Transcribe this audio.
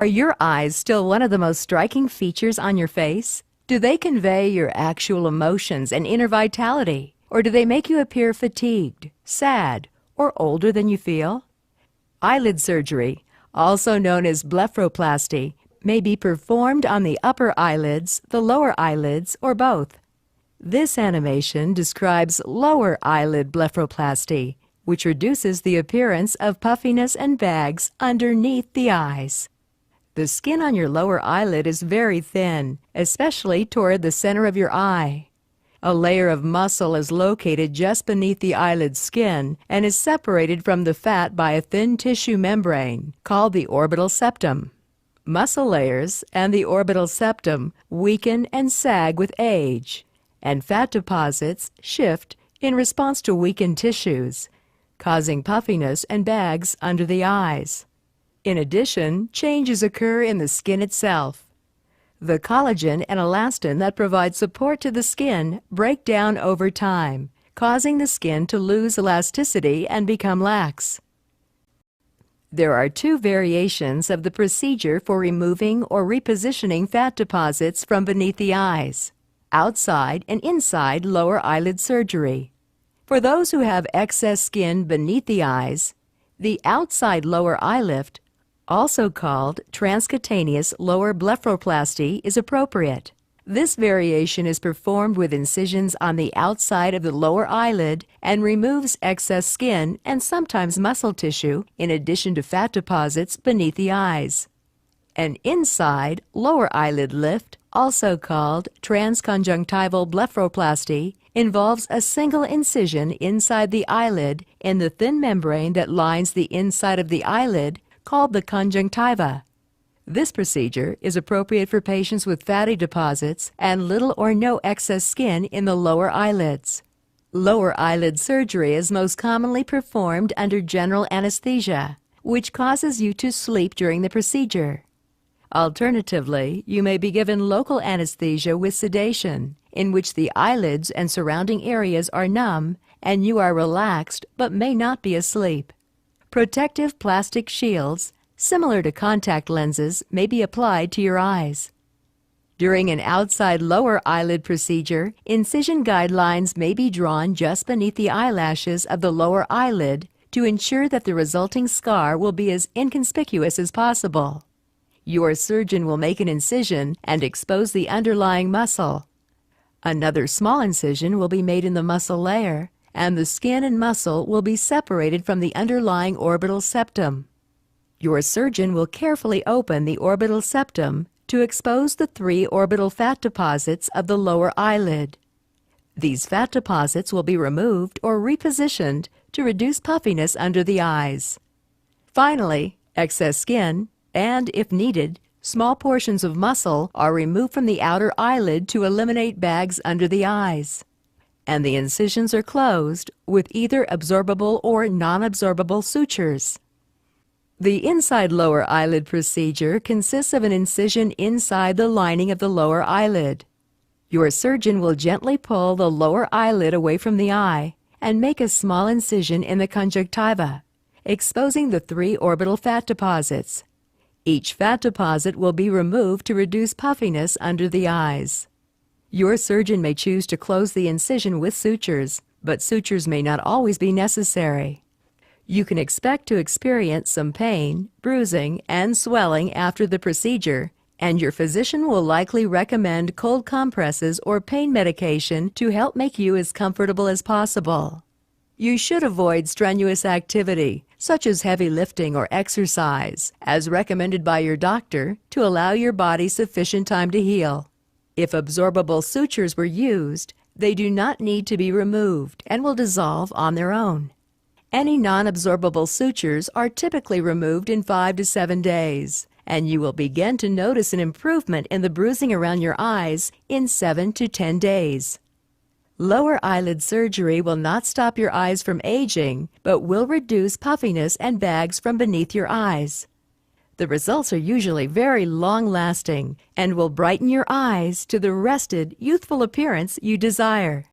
Are your eyes still one of the most striking features on your face? Do they convey your actual emotions and inner vitality, or do they make you appear fatigued, sad, or older than you feel? Eyelid surgery, also known as blepharoplasty, may be performed on the upper eyelids, the lower eyelids, or both. This animation describes lower eyelid blepharoplasty, which reduces the appearance of puffiness and bags underneath the eyes. The skin on your lower eyelid is very thin, especially toward the center of your eye. A layer of muscle is located just beneath the eyelid skin and is separated from the fat by a thin tissue membrane called the orbital septum. Muscle layers and the orbital septum weaken and sag with age, and fat deposits shift in response to weakened tissues, causing puffiness and bags under the eyes. In addition, changes occur in the skin itself. The collagen and elastin that provide support to the skin break down over time, causing the skin to lose elasticity and become lax. There are two variations of the procedure for removing or repositioning fat deposits from beneath the eyes: outside and inside lower eyelid surgery. For those who have excess skin beneath the eyes, the outside lower eye lift, also called transcutaneous lower blepharoplasty, is appropriate. This variation is performed with incisions on the outside of the lower eyelid and removes excess skin and sometimes muscle tissue in addition to fat deposits beneath the eyes. An inside lower eyelid lift, also called transconjunctival blepharoplasty, involves a single incision inside the eyelid in the thin membrane that lines the inside of the eyelid, called the conjunctiva. This procedure is appropriate for patients with fatty deposits and little or no excess skin in the lower eyelids. Lower eyelid surgery is most commonly performed under general anesthesia, which causes you to sleep during the procedure. Alternatively, you may be given local anesthesia with sedation, in which the eyelids and surrounding areas are numb and you are relaxed but may not be asleep. Protective plastic shields, similar to contact lenses, may be applied to your eyes. During an outside lower eyelid procedure, incision guidelines may be drawn just beneath the eyelashes of the lower eyelid to ensure that the resulting scar will be as inconspicuous as possible. Your surgeon will make an incision and expose the underlying muscle. Another small incision will be made in the muscle layer, and the skin and muscle will be separated from the underlying orbital septum. Your surgeon will carefully open the orbital septum to expose the 3 orbital fat deposits of the lower eyelid. These fat deposits will be removed or repositioned to reduce puffiness under the eyes. Finally, excess skin and, if needed, small portions of muscle are removed from the outer eyelid to eliminate bags under the eyes, and the incisions are closed with either absorbable or non-absorbable sutures. The inside lower eyelid procedure consists of an incision inside the lining of the lower eyelid. Your surgeon will gently pull the lower eyelid away from the eye and make a small incision in the conjunctiva, exposing the 3 orbital fat deposits. Each fat deposit will be removed to reduce puffiness under the eyes. Your surgeon may choose to close the incision with sutures, but sutures may not always be necessary. You can expect to experience some pain, bruising, and swelling after the procedure, and your physician will likely recommend cold compresses or pain medication to help make you as comfortable as possible. You should avoid strenuous activity, such as heavy lifting or exercise, as recommended by your doctor, to allow your body sufficient time to heal. If absorbable sutures were used, they do not need to be removed and will dissolve on their own. Any non-absorbable sutures are typically removed in 5 to 7 days, and you will begin to notice an improvement in the bruising around your eyes in 7 to 10 days. Lower eyelid surgery will not stop your eyes from aging, but will reduce puffiness and bags from beneath your eyes. The results are usually very long-lasting and will brighten your eyes to the rested, youthful appearance you desire.